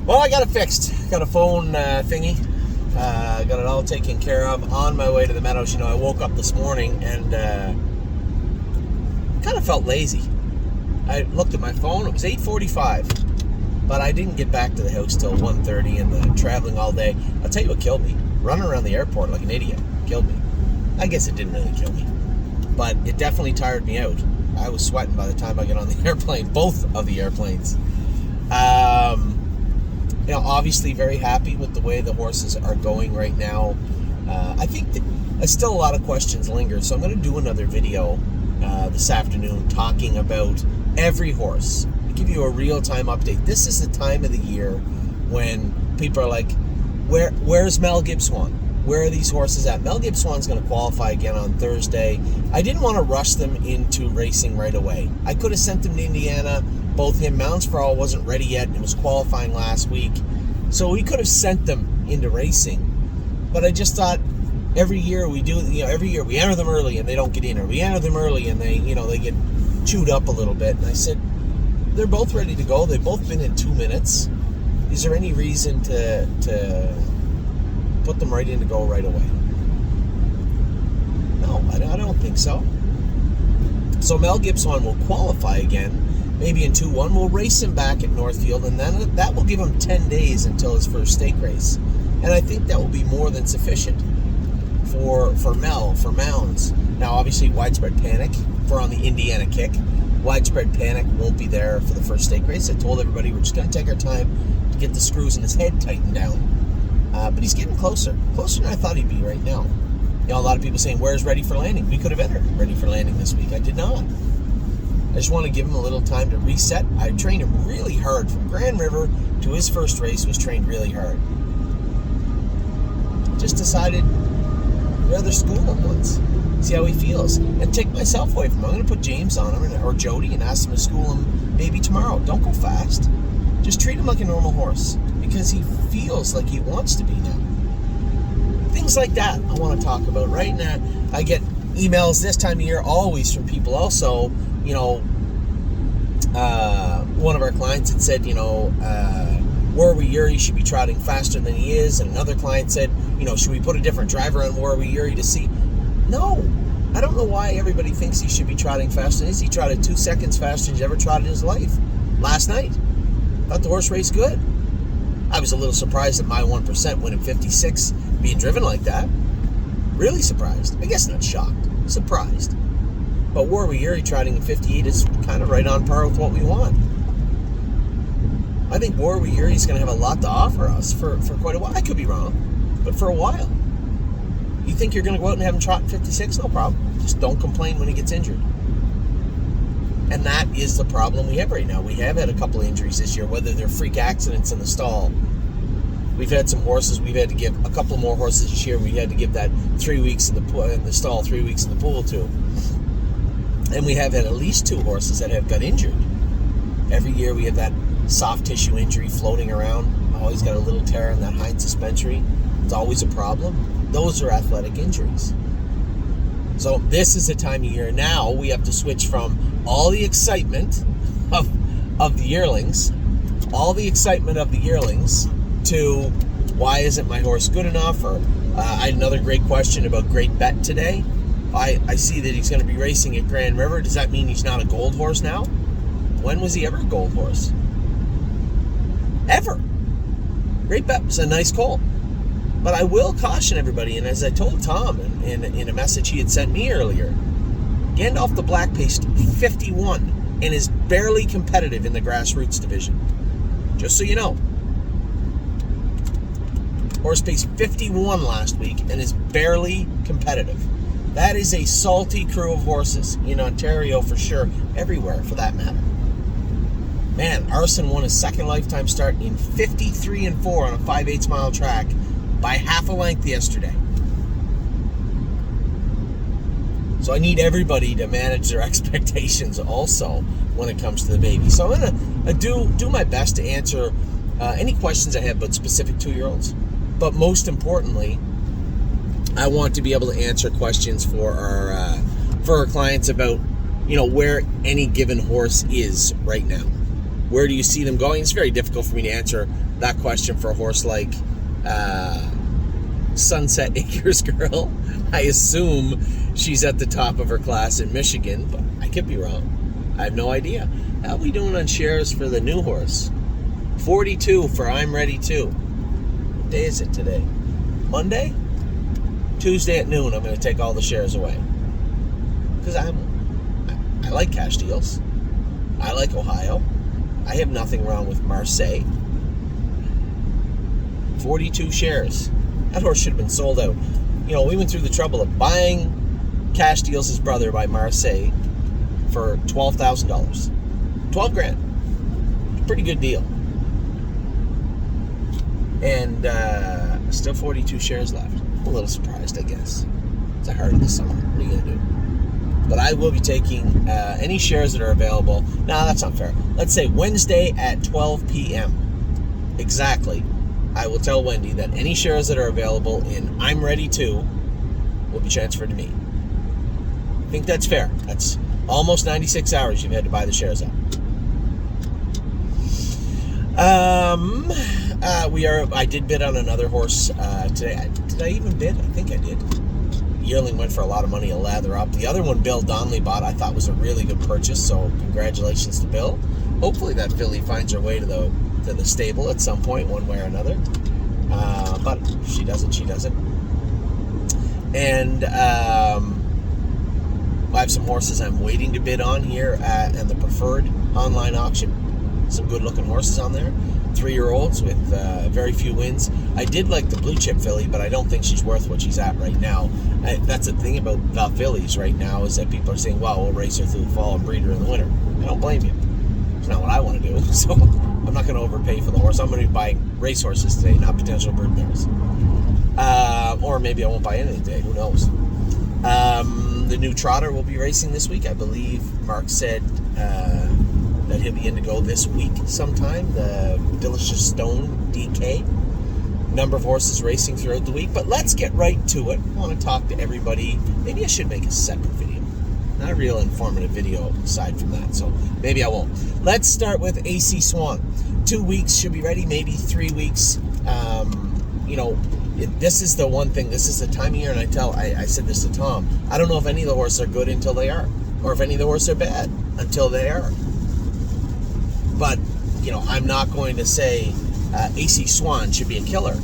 Well, I got it fixed. Got a phone thingy. Got it all taken care of. On my way to the Meadows. You know, I woke up this morning and kind of felt lazy. I looked at my phone. It was 8:45, but I didn't get back to the house till 1:30, and the traveling all day. I'll tell you what killed me. Running around the airport like an idiot killed me. I guess it didn't really kill me, but it definitely tired me out. I was sweating by the time I got on the airplane, both of the airplanes. You know, obviously very happy with the way the horses are going right now. I think that still a lot of questions linger, so I'm going to do another video this afternoon talking about every horse. I'll give you a real-time update. This is the time of the year when people are like, where's Mel Gibson? Where are these horses at? Mel Gibson's going to qualify again on Thursday. I didn't want to rush them into racing right away. I could have sent them to Indiana. Both him, Mounts for All wasn't ready yet and was qualifying last week. So we could have sent them into racing. But I just thought every year we do, every year we enter them early and they don't get in, or we enter them early and they get chewed up a little bit. And I said, they're both ready to go. They've both been in 2 minutes. Is there any reason to put them right in to go right away? No, I don't think so. So Mel Gibson will qualify again. Maybe in 2-1, we'll race him back at Northfield, and then that will give him 10 days until his first stake race. And I think that will be more than sufficient for Mel, for Mounds. Now, obviously, Widespread Panic, for on the Indiana kick. Widespread Panic won't be there for the first stake race. I told everybody we're just going to take our time to get the screws in his head tightened down. But he's getting closer. Closer than I thought he'd be right now. You know, a lot of people saying, where's Ready for Landing? We could have entered Ready for Landing this week. I did not. I just want to give him a little time to reset. I trained him really hard. From Grand River to his first race was trained really hard. Just decided I'd rather school him once. See how he feels. And take myself away from him. I'm going to put James on him, or Jody, and ask him to school him maybe tomorrow. Don't go fast. Just treat him like a normal horse, because he feels like he wants to be now. Things like that I want to talk about. Right now, I get emails this time of year always from people also. You know, one of our clients had said, Warwi Yuri should be trotting faster than he is. And another client said, should we put a different driver on Warwi Yuri to see? No. I don't know why everybody thinks he should be trotting faster than he is. He trotted 2 seconds faster than he's ever trotted in his life last night. Thought the horse raced good. I was a little surprised at my 1% winning 56 being driven like that. Really surprised. I guess not shocked. Surprised. But Warwi Yuri trotting in 58 is kind of right on par with what we want. I think Warwi Yuri is going to have a lot to offer us for quite a while. I could be wrong, but for a while. You think you're going to go out and have him trot in 56? No problem. Just don't complain when he gets injured. And that is the problem we have right now. We have had a couple of injuries this year, whether they're freak accidents in the stall. We've had some horses. We've had to give a couple more horses this year. We had to give that 3 weeks in the stall, 3 weeks in the pool to. And we have had at least 2 horses that have got injured. Every year we have that soft tissue injury floating around. Always got a little tear in that hind suspensory. It's always a problem. Those are athletic injuries. So this is the time of year now we have to switch from all the excitement of the yearlings, to why isn't my horse good enough? Or I had another great question about Great Bet today. I see that he's going to be racing at Grand River. Does that mean he's not a gold horse now? When was he ever a gold horse? Ever. Great Bet was a nice colt. But I will caution everybody, and as I told Tom in a message he had sent me earlier, Gandalf the Black paced 51 and is barely competitive in the grassroots division. Just so you know. Horse paced 51 last week and is barely competitive. That is a salty crew of horses in Ontario for sure, everywhere for that matter. Man, Arson won his second lifetime start in 53-4 on a 5/8 mile track by half a length yesterday. So I need everybody to manage their expectations also when it comes to the baby. So I'm going to do my best to answer any questions I have about specific 2-year-olds. But most importantly, I want to be able to answer questions for our clients about, where any given horse is right now. where do you see them going? It's very difficult for me to answer that question for a horse like Sunset Acres Girl. I assume she's at the top of her class in Michigan, but I could be wrong. I have no idea. How are we doing on shares for the new horse? 42 for I'm Ready Too. What day is it today? Monday? Tuesday at noon, I'm going to take all the shares away. Because I like cash deals. I like Ohio. I have nothing wrong with Marseille. 42 shares. That horse should have been sold out. You know, we went through the trouble of buying Cash Deals' brother by Marseille for $12,000. 12 grand. Pretty good deal. And still 42 shares left. I'm a little surprised, I guess. It's the heart of the summer. What are you going to do? But I will be taking any shares that are available. No, that's not fair. Let's say Wednesday at 12 p.m. Exactly. I will tell Wendy that any shares that are available in I'm Ready Too will be transferred to me. I think that's fair. That's almost 96 hours you've had to buy the shares up. I did bid on another horse today. Did I even bid? I think I did. Yearling went for a lot of money, a lather up. The other one Bill Donnelly bought, I thought was a really good purchase, so congratulations to Bill. Hopefully that filly finds her way to the stable at some point, one way or another. But if she doesn't, she doesn't. And I have some horses I'm waiting to bid on here at the Preferred online auction. Some good-looking horses on there. 3-year-olds with very few wins. I did like the Blue Chip filly, but I don't think she's worth what she's at right now. That's the thing about the fillies right now, is that people are saying, wow, we'll race her through the fall and breed her in the winter. I don't blame you. It's not what I want to do, so I'm not going to overpay for the horse. I'm going to be buying race horses today, not potential brood mares. Or maybe I won't buy anything today. Who knows? The new trotter will be racing this week. I believe Mark said that he'll be in to go this week sometime. The Delicious Stone DK. Number of horses racing throughout the week. But let's get right to it. I want to talk to everybody. Maybe I should make a separate video. Not a real informative video aside from that, so maybe I won't. Let's start with AC Swan. 2 weeks should be ready, maybe 3 weeks. This is the one thing, this is the time of year, and I said this to Tom, I don't know if any of the horses are good until they are, or if any of the horses are bad until they are. But, I'm not going to say AC Swan should be a killer.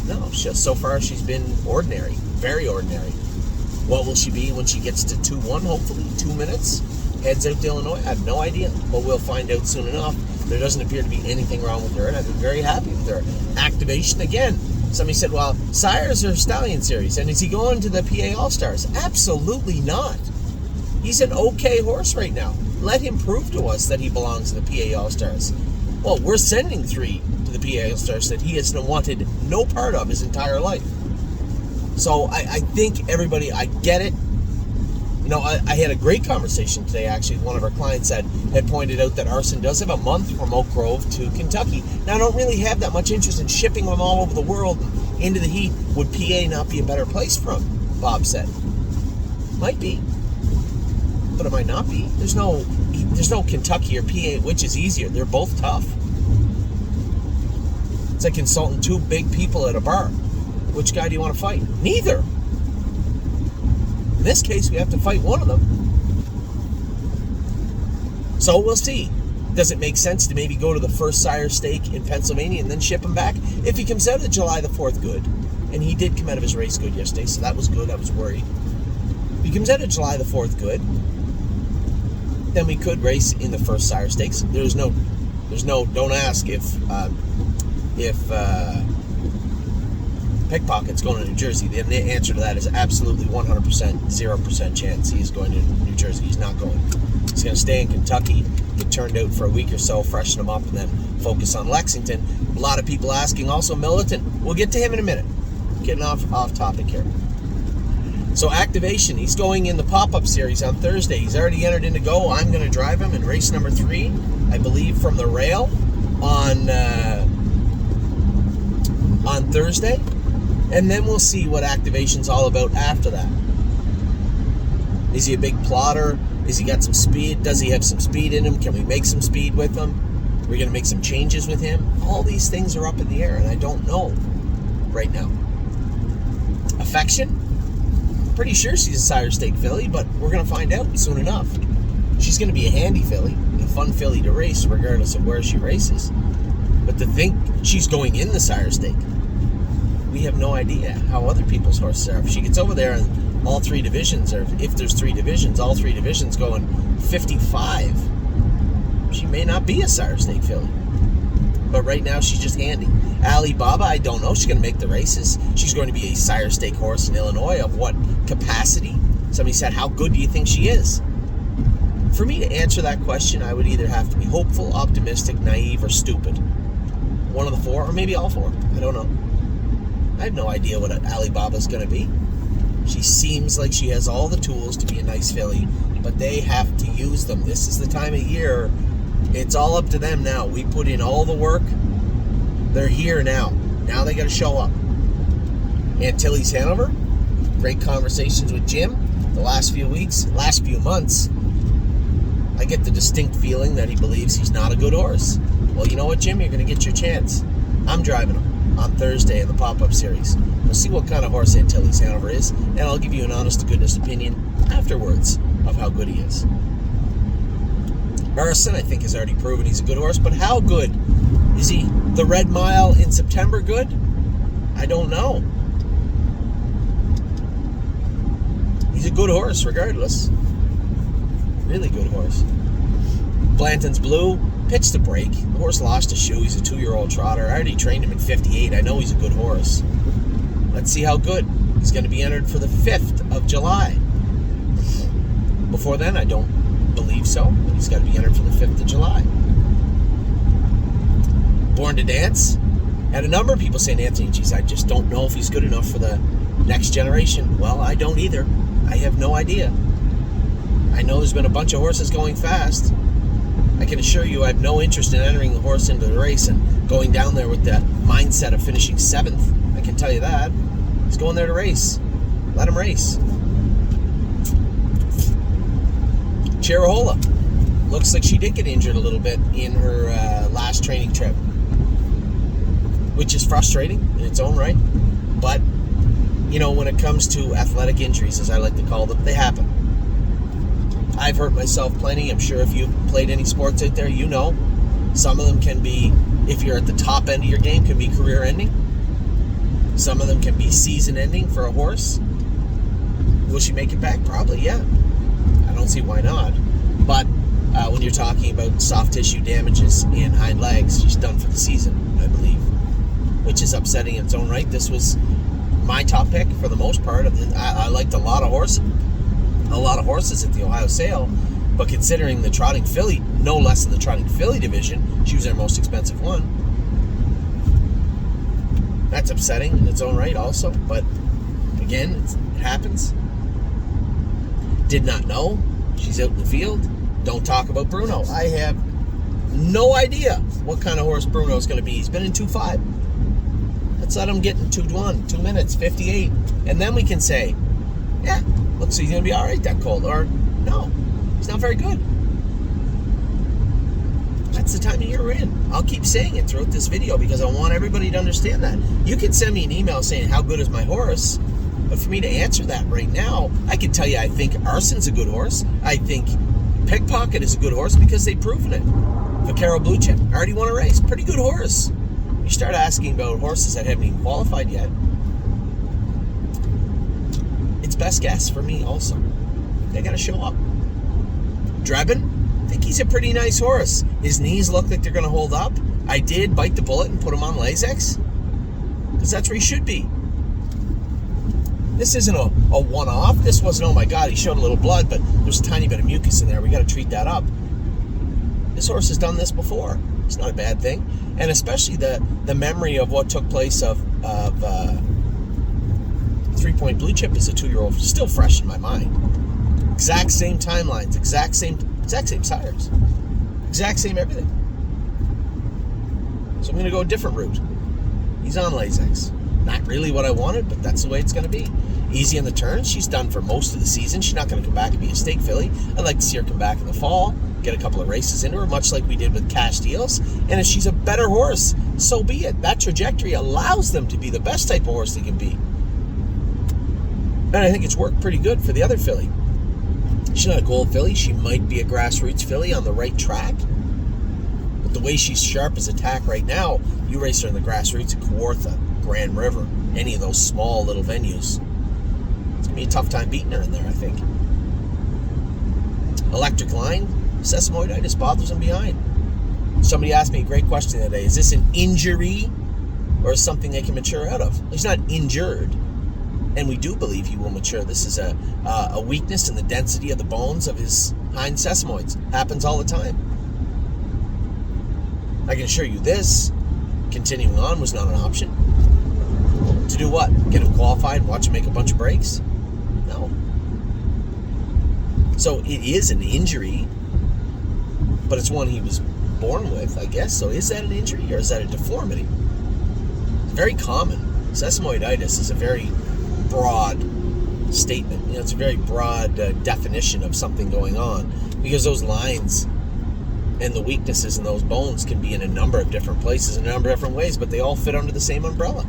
No, so far she's been ordinary, very ordinary. What will she be when she gets to 2-1, hopefully? 2 minutes? Heads out to Illinois? I have no idea, but we'll find out soon enough. There doesn't appear to be anything wrong with her, and I've been very happy with her. Activation, again. Somebody said, well, Sires or Stallion Series, and is he going to the PA All-Stars? Absolutely not. He's an okay horse right now. Let him prove to us that he belongs to the PA All-Stars. Well, we're sending 3 to the PA All-Stars that he has wanted no part of his entire life. So I think everybody, I get it. I had a great conversation today, actually. One of our clients had pointed out that Arson does have a month from Oak Grove to Kentucky. Now, I don't really have that much interest in shipping them all over the world into the heat. Would PA not be a better place for him? Bob said. Might be. But it might not be. There's no Kentucky or PA, which is easier. They're both tough. It's like consulting 2 big people at a bar. Which guy do you want to fight? Neither. In this case, we have to fight one of them. So we'll see. Does it make sense to maybe go to the first sire stake in Pennsylvania and then ship him back? If he comes out of July the 4th good, and he did come out of his race good yesterday, so that was good. I was worried. If he comes out of July the 4th good, then we could race in the first sire stakes. There's no. Don't ask if Pickpocket's going to New Jersey. The answer to that is absolutely 100%, 0% chance he's going to New Jersey. He's not going. He's going to stay in Kentucky, get turned out for a week or so, freshen him up, and then focus on Lexington. A lot of people asking also Militant. We'll get to him in a minute. Getting off topic here. So activation, he's going in the pop-up series on Thursday. He's already entered into Go. I'm going to drive him in race number 3, I believe, from the rail on Thursday. And then we'll see what activation's all about after that. Is he a big plotter? Has he got some speed? Does he have some speed in him? Can we make some speed with him? We're going to make some changes with him. All these things are up in the air, and I don't know right now. Affection? Pretty sure she's a sire stake filly, but we're going to find out soon enough. She's going to be a handy filly, a fun filly to race, regardless of where she races. But to think she's going in the sire stake, we have no idea how other people's horses are. If she gets over there and all three divisions, or if there's three divisions, all three divisions going 55, she may not be a sire stake filly. But right now, she's just handy. Alibaba, I don't know. She's going to make the races. She's going to be a sire stake horse in Illinois. Of what capacity? Somebody said, how good do you think she is? For me to answer that question, I would either have to be hopeful, optimistic, naive, or stupid. One of the four, or maybe all four. I don't know. I have no idea what Alibaba's going to be. She seems like she has all the tools to be a nice filly, but they have to use them. This is the time of year. It's all up to them now. We put in all the work. They're here now. Now they got to show up. Antilles Hanover, great conversations with Jim the last few weeks, last few months. I get the distinct feeling that he believes he's not a good horse. Well, you know what, Jim? You're going to get your chance. I'm driving him on Thursday in the pop-up series. We'll see what kind of horse Antilles Hanover is, and I'll give you an honest-to-goodness opinion afterwards of how good he is. Harrison, I think, has already proven he's a good horse, but how good? Is he the Red Mile in September good? I don't know. He's a good horse regardless. Really good horse. Blanton's Blue, pitched the break. The horse lost a shoe. He's a 2-year-old trotter. I already trained him in 58. I know he's a good horse. Let's see how good. He's going to be entered for the 5th of July. Before then, I don't believe so. But he's got to be entered for the 5th of July. Born to Dance. Had a number of people saying, Anthony, geez, I just don't know if he's good enough for the next generation. Well, I don't either. I have no idea. I know there's been a bunch of horses going fast. I can assure you I have no interest in entering the horse into the race and going down there with the mindset of finishing 7th. I can tell you that. He's going there to race. Let him race. Cherahola. Looks like she did get injured a little bit in her last training trip, which is frustrating in its own right. But, you know, when it comes to athletic injuries, as I like to call them, they happen. I've hurt myself plenty. I'm sure if you've played any sports out there, you know. Some of them can be, if you're at the top end of your game, can be career-ending. Some of them can be season-ending for a horse. Will she make it back? Probably, yeah. I don't see why not. But when you're talking about soft tissue damages in hind legs, she's done for the season, I believe, which is upsetting in its own right. This was my top pick for the most part. I liked a lot of horses at the Ohio Sale, but considering the trotting filly, no less than the trotting filly division, she was their most expensive one. That's upsetting in its own right also, but again, it happens. Did not know. She's out in the field. Don't talk about Bruno. I have no idea what kind of horse Bruno is going to be. He's been in 2.5. Let's let him get in 2-1, 2 minutes, 58, and then we can say, yeah, looks like he's going to be all right that cold. Or, no, he's not very good. That's the time of year we're in. I'll keep saying it throughout this video because I want everybody to understand that. You can send me an email saying, how good is my horse? But for me to answer that right now, I can tell you I think Arson's a good horse. I think Pickpocket is a good horse because they've proven it. Vaquero Blue Chip already won a race. Pretty good horse. You start asking about horses that haven't even qualified yet, it's best guess for me also. They got to show up. Drebin, I think he's a pretty nice horse. His knees look like they're going to hold up. I did bite the bullet and put him on Lasix because that's where he should be. This isn't a one-off. This wasn't, oh my God, he showed a little blood, but there's a tiny bit of mucus in there. We got to treat that up. This horse has done this before. It's not a bad thing. And especially the memory of what took place of 3 Point Blue Chip as a 2-year-old, still fresh in my mind. Exact same timelines, exact same sires, exact same everything. So I'm going to go a different route. He's on Lasix. Not really what I wanted, but that's the way it's going to be. Easy on the turn. She's done for most of the season. She's not going to come back and be a stake filly. I'd like to see her come back in the fall, get a couple of races into her, much like we did with Castiles. And if she's a better horse, so be it. That trajectory allows them to be the best type of horse they can be. And I think it's worked pretty good for the other filly. She's not a gold filly. She might be a grassroots filly on the right track. But the way she's sharp as attack right now, you race her in the grassroots at Kawartha, Grand River, any of those small little venues. It's going to be a tough time beating her in there, I think. Electric Line, sesamoiditis bothers him behind. Somebody asked me a great question today. Is this an injury or something they can mature out of? He's not injured, and we do believe he will mature. This is a weakness in the density of the bones of his hind sesamoids. Happens all the time. I can assure you this, continuing on was not an option. To do what? Get him qualified and watch him make a bunch of breaks? No. So it is an injury, but it's one he was born with, I guess. So is that an injury or is that a deformity? It's very common. Sesamoiditis is a very broad statement. It's a very broad definition of something going on, because those lines and the weaknesses in those bones can be in a number of different places in a number of different ways, but they all fit under the same umbrella.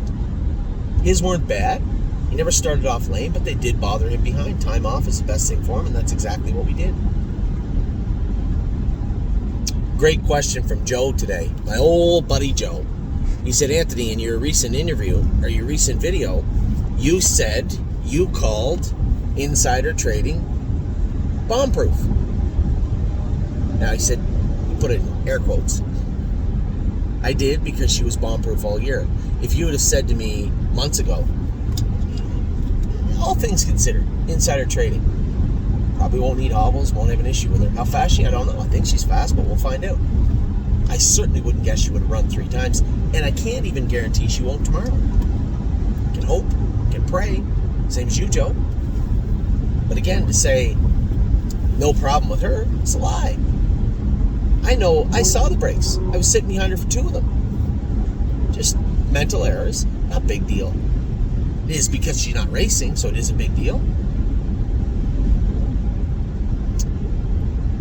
His weren't bad. He never started off lame, but they did bother him behind. Time off is the best thing for him, and that's exactly what we did. Great question from Joe today, my old buddy Joe. He said, Anthony, in your recent interview, or your recent video, you said you called insider trading bomb-proof. Now, he said, put it in air quotes. I did, because she was bomb-proof all year. If you would have said to me months ago, all things considered, insider trading, probably won't need hobbles, won't have an issue with her. How fast she? I don't know. I think she's fast, but we'll find out. I certainly wouldn't guess she would have run 3 times, and I can't even guarantee she won't tomorrow. Can hope, can pray, same as you, Joe. But again, to say no problem with her, it's a lie. I know, I saw the breaks. I was sitting behind her for 2 of them. Just mental errors, not big deal. It is because she's not racing, so it is a big deal.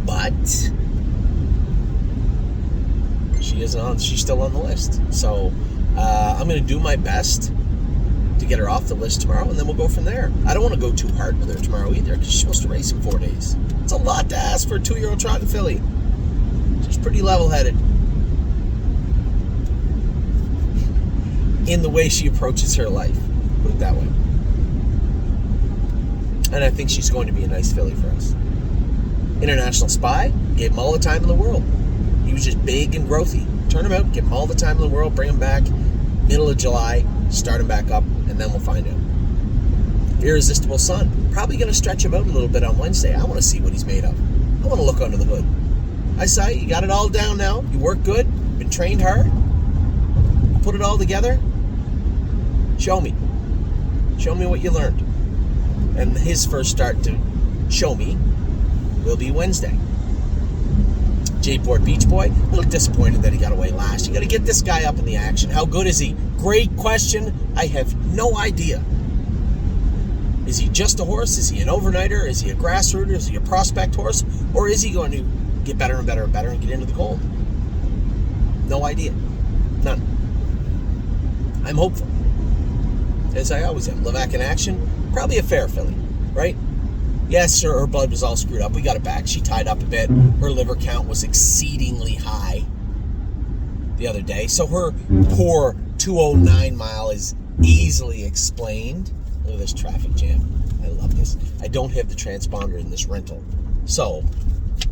But she's still on the list. So I'm going to do my best to get her off the list tomorrow, and then we'll go from there. I don't want to go too hard with her tomorrow either, because she's supposed to race in 4 days. It's a lot to ask for a 2-year-old trotting filly. She's pretty level-headed in the way she approaches her life, put it that way. And I think she's going to be a nice filly for us. International Spy, gave him all the time in the world. He was just big and growthy. Turn him out, give him all the time in the world, bring him back middle of July, start him back up, and then we'll find out. Irresistible Sun, probably going to stretch him out a little bit on Wednesday. I want to see what he's made of. I want to look under the hood. I saw you got it all down now. You work good, been trained hard, put it all together. Show me what you learned. And his first start to show me will be Wednesday. J-Port Beach Boy, a little disappointed that he got away last. You got to get this guy up in the action. How good is he? Great question. I have no idea. Is he just a horse? Is he an overnighter? Is he a grassrooter? Is he a prospect horse? Or is he going to get better and better and better and get into the gold? No idea. None. I'm hopeful, as I always am. Levac in action, probably a fair filly, right? Yes, her blood was all screwed up. We got it back. She tied up a bit. Her liver count was exceedingly high the other day. So her poor 209 mile is easily explained. Look at this traffic jam. I love this. I don't have the transponder in this rental. So,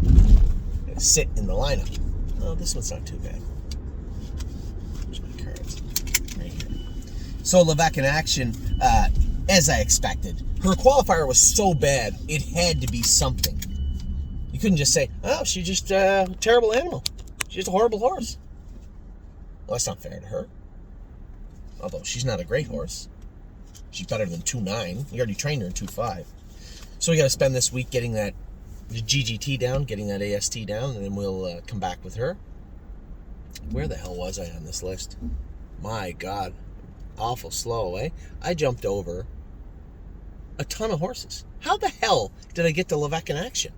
I'm going to sit in the lineup. Oh, this one's not too bad. Where's my cards? Right here. So, Levac in action, as I expected. Her qualifier was so bad, it had to be something. You couldn't just say, oh, she's just a terrible animal. She's just a horrible horse. Well, that's not fair to her. Although, she's not a great horse. She's better than 2.9. You already trained her in 2.5. So we got to spend this week getting the GGT down, getting that AST down, and then we'll come back with her. Where the hell was I on this list? My God. awful slow, eh? I jumped over a ton of horses. How the hell did I get to Levesque in action?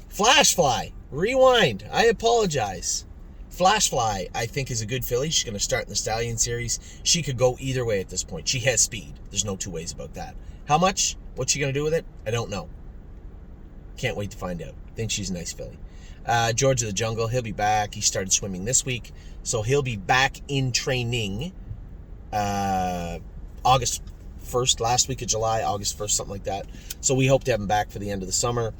Flashfly, rewind. I apologize. Flashfly, I think, is a good filly. She's going to start in the Stallion Series. She could go either way at this point. She has speed. There's no two ways about that. How much? What's she going to do with it? I don't know. Can't wait to find out. Think she's a nice filly. George of the Jungle, he'll be back. He started swimming this week, so he'll be back in training August 1st, last week of July, August 1st, something like that. So we hope to have him back for the end of the summer.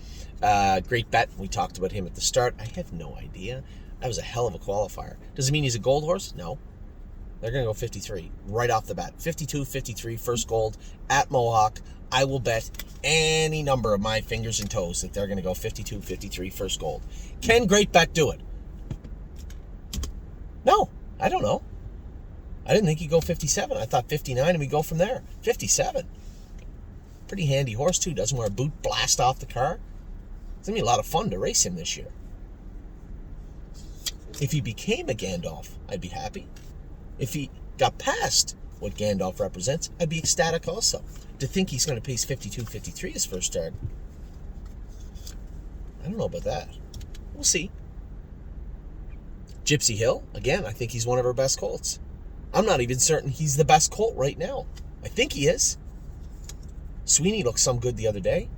Great Bet. We talked about him at the start. I have no idea. That was a hell of a qualifier. Does it mean he's a gold horse? No. They're going to go 53 right off the bat. 52, 53, first gold at Mohawk. I will bet any number of my fingers and toes that they're going to go 52, 53, first gold. Can Great Bet do it? No, I don't know. I didn't think he'd go 57. I thought 59 and we go from there. 57. Pretty handy horse, too. Doesn't wear a boot, blast off the car. It's going to be a lot of fun to race him this year. If he became a Gandalf, I'd be happy. If he got past what Gandalf represents, I'd be ecstatic also. To think he's going to pace 52, 53 his first start. I don't know about that. We'll see. Gypsy Hill, again, I think he's one of our best colts. I'm not even certain he's the best colt right now. I think he is. Sweeney looked some good the other day.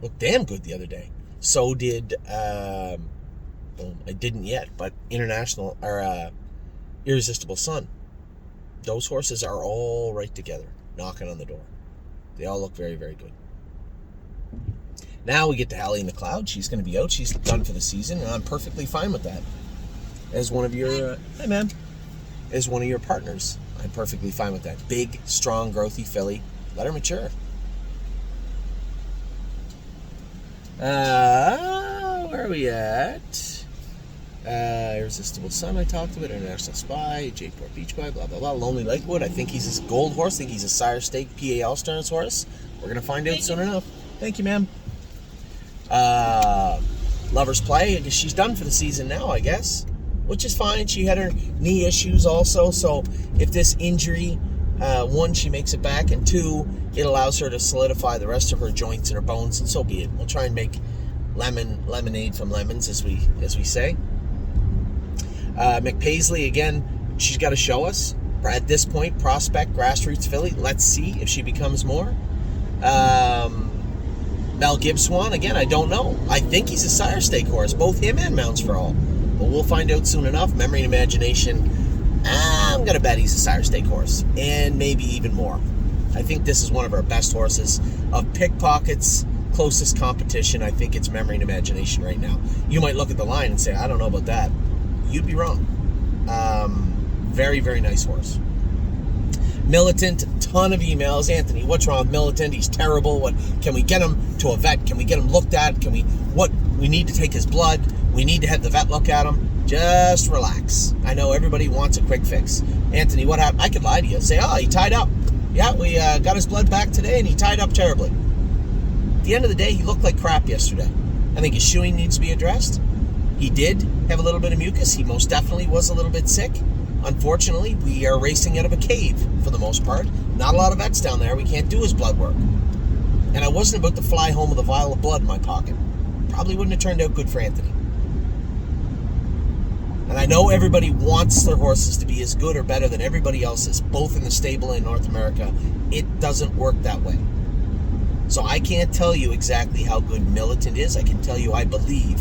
Looked damn good the other day. So did, well, I didn't yet, but International, or Irresistible Sun. Those horses are all right together, knocking on the door. They all look very, very good. Now we get to Hallie in the Cloud. She's going to be out. She's done for the season, and I'm perfectly fine with that. As one of your, hi, ma'am. As one of your partners, I'm perfectly fine with that. Big, strong, growthy filly. Let her mature. Where are we at? Irresistible Sun, I talked about. International Spy, J-Port Beach Boy, blah, blah, blah. Lonely Lakewood, I think he's a gold horse. I think he's a Sire Stake PA All-Stars horse. We're going to find out soon enough. Thank you, ma'am. Lover's Play, I guess she's done for the season now, I guess. Which is fine. She had her knee issues also, so if this injury, one, she makes it back, and two, it allows her to solidify the rest of her joints and her bones, and so be it. We'll try and make lemonade from lemons, as we say. McPaisley, again, she's got to show us. At this point, prospect, grassroots filly. Let's see if she becomes more. Mel Gibbswan, again, I don't know. I think he's a Sire Stake horse, both him and Mounts for All. But we'll find out soon enough. Memory and Imagination, I'm going to bet he's a Sire Stake horse, and maybe even more. I think this is one of our best horses. Of Pickpockets, closest competition, I think it's Memory and Imagination right now. You might look at the line and say, I don't know about that. You'd be wrong. Very, very nice horse. Militant, ton of emails. Anthony, what's wrong with Militant? He's terrible. What can we get him to a vet? Can we get him looked at? We need to take his blood. We need to have the vet look at him. Just relax. I know everybody wants a quick fix. Anthony, what happened? I could lie to you. Say, he tied up. Yeah, we got his blood back today, and he tied up terribly. At the end of the day, he looked like crap yesterday. I think his shoeing needs to be addressed. He did have a little bit of mucus. He most definitely was a little bit sick. Unfortunately, we are racing out of a cave for the most part. Not a lot of vets down there. We can't do his blood work. And I wasn't about to fly home with a vial of blood in my pocket. Probably wouldn't have turned out good for Anthony. And I know everybody wants their horses to be as good or better than everybody else's, both in the stable and in North America. It doesn't work that way. So I can't tell you exactly how good Militant is. I can tell you I believe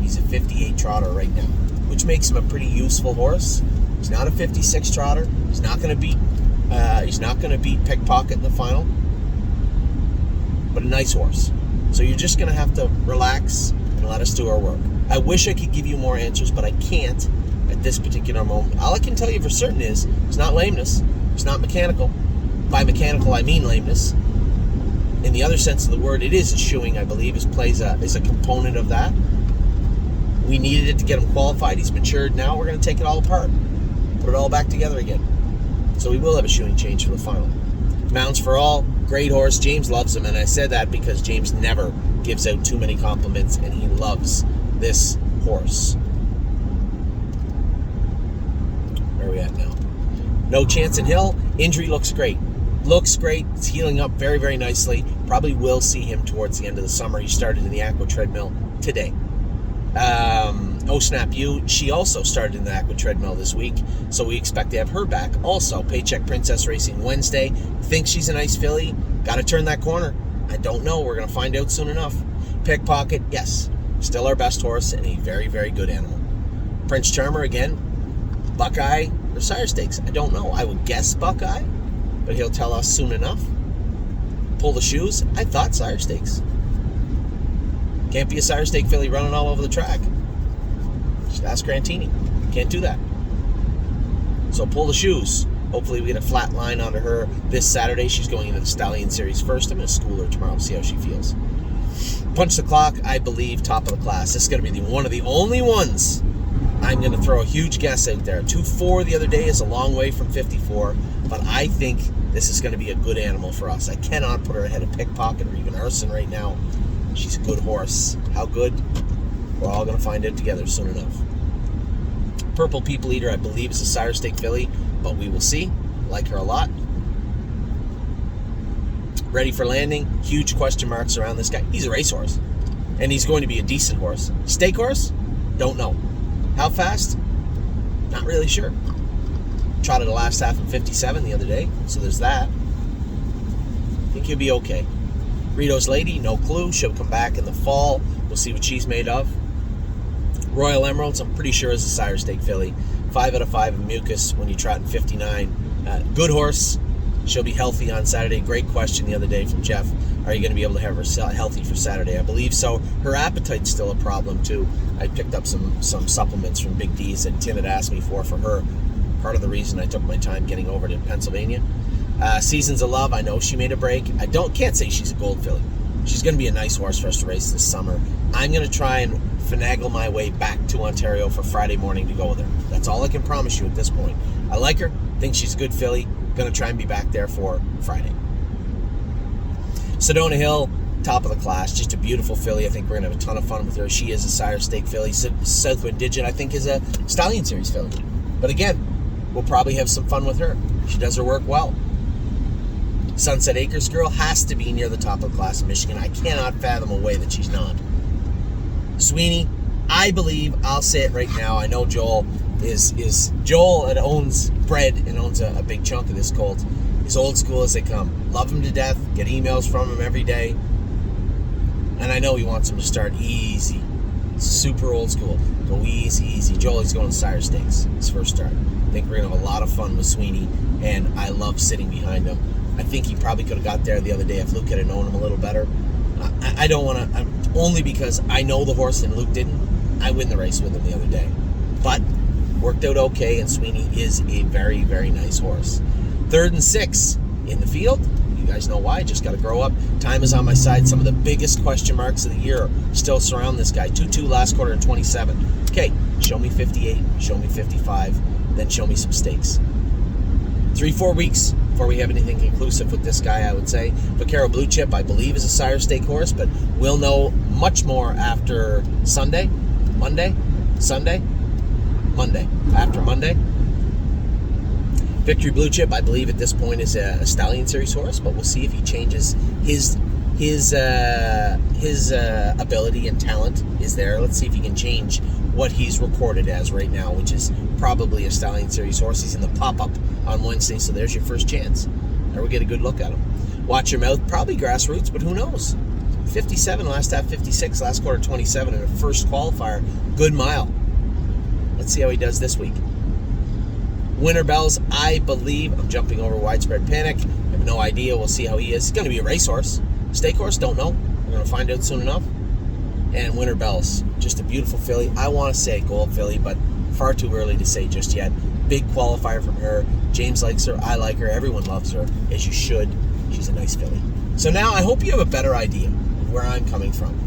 he's a 58 trotter right now, which makes him a pretty useful horse. He's not a 56 trotter. He's not going to beat Pickpocket in the final. But a nice horse. So you're just going to have to relax and let us do our work. I wish I could give you more answers, but I can't at this particular moment. All I can tell you for certain is it's not lameness. It's not mechanical. By mechanical, I mean lameness. In the other sense of the word, it is a shoeing, I believe, is a component of that. We needed it to get him qualified. He's matured now. We're going to take it all apart. Put it all back together again. So we will have a shoeing change for the final. Mounts for All, great horse. James loves him, and I said that because James never gives out too many compliments, and he loves this horse. No Chance in Hill. Injury looks great. Looks great. It's healing up very, very nicely. Probably will see him towards the end of the summer. He started in the Aqua Treadmill today. Oh Snap You, she also started in the Aqua Treadmill this week, so we expect to have her back. Also, Paycheck Princess Racing Wednesday. Think she's a nice filly. Got to turn that corner. I don't know. We're going to find out soon enough. Pickpocket, yes. Still our best horse and a very, very good animal. Prince Charmer, again. Buckeye or Sire Stakes. I don't know. I would guess Buckeye, but he'll tell us soon enough. Pull the Shoes. I thought Sire Stakes. Can't be a Sire Stake filly running all over the track. Just ask Grantini. Can't do that. So Pull the Shoes. Hopefully we get a flat line onto her this Saturday. She's going into the Stallion Series first. I'm going to school her tomorrow, see how she feels. Punch the Clock, I believe, top of the class. This is going to be one of the only ones. I'm going to throw a huge guess out there. 2-4 the other day is a long way from 54, but I think this is going to be a good animal for us. I cannot put her ahead of Pickpocket or even Arson right now. She's a good horse. How good? We're all going to find out together soon enough. Purple People Eater, I believe, is a Sire Stake filly, but we will see. Like her a lot. Ready for Landing. Huge question marks around this guy. He's a racehorse, and he's going to be a decent horse. Stake horse? Don't know. How fast? Not really sure. Trotted the last half in 57 the other day, so there's that. Think he'll be okay. Rito's Lady, no clue. She'll come back in the fall. We'll see what she's made of. Royal Emeralds, I'm pretty sure is a Sire Stake filly. 5 out of 5 in Mucus when you trot in 59. Good horse. She'll be healthy on Saturday. Great question the other day from Jeff. Are you going to be able to have her healthy for Saturday? I believe so. Her appetite's still a problem, too. I picked up some supplements from Big D's that Tim had asked me for her. Part of the reason I took my time getting over to Pennsylvania. Seasons of Love, I know she made a break. Can't say she's a gold filly. She's going to be a nice horse for us to race this summer. I'm going to try and finagle my way back to Ontario for Friday morning to go with her. That's all I can promise you at this point. I like her. Think she's a good filly. Going to try and be back there for Friday. Sedona Hill, top of the class. Just a beautiful filly. I think we're going to have a ton of fun with her. She is a Sire Stake filly. Southwind Digit, I think, is a Stallion Series filly. But again, we'll probably have some fun with her. She does her work well. Sunset Acres Girl has to be near the top of the class in Michigan. I cannot fathom a way that she's not. Sweeney, I believe, I'll say it right now. I know Joel is Joel that owns Bread and owns a big chunk of this colt. He's old school as they come. Love him to death. Get emails from him every day. And I know he wants him to start easy. Super old school. Go easy, easy. Joel, he's going to Sire Stakes. His first start. I think we're going to have a lot of fun with Sweeney, and I love sitting behind him. I think he probably could have got there the other day if Luke had known him a little better. I don't want to, only because I know the horse and Luke didn't. I win the race with him the other day. But worked out okay, and Sweeney is a very, very nice horse. 3rd and 6 in the field. You guys know why. Just got to grow up. Time is on my side. Some of the biggest question marks of the year still surround this guy. 2-2 last quarter in 27. Okay, show me 58, show me 55, then show me some stakes. 3-4 weeks before we have anything conclusive with this guy, I would say. Vaquero Blue Chip, I believe, is a Sire Stake horse, but we'll know much more after Sunday. Monday? Sunday? Monday. After Monday. Victory Blue Chip, I believe at this point is a Stallion Series horse, but we'll see if he changes his ability and talent is there. Let's see if he can change what he's recorded as right now, which is probably a Stallion Series horse. He's in the pop-up on Wednesday, so there's your first chance. There we get a good look at him. Watch Your Mouth, probably Grassroots, but who knows? 57 last half, 56 last quarter, 27 in a first qualifier. Good mile. Let's see how he does this week. Winter Bells, I believe, I'm jumping over Widespread Panic. I have no idea. We'll see how he is. He's going to be a racehorse. Stake horse, don't know. We're going to find out soon enough. And Winter Bells, just a beautiful filly. I want to say gold filly, but far too early to say just yet. Big qualifier from her. James likes her. I like her. Everyone loves her, as you should. She's a nice filly. So now I hope you have a better idea of where I'm coming from.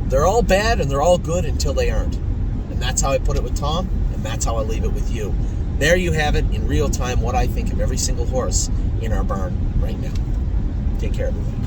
They're all bad and they're all good until they aren't. And that's how I put it with Tom, and that's how I leave it with you. There you have it in real time, what I think of every single horse in our barn right now. Take care, everybody.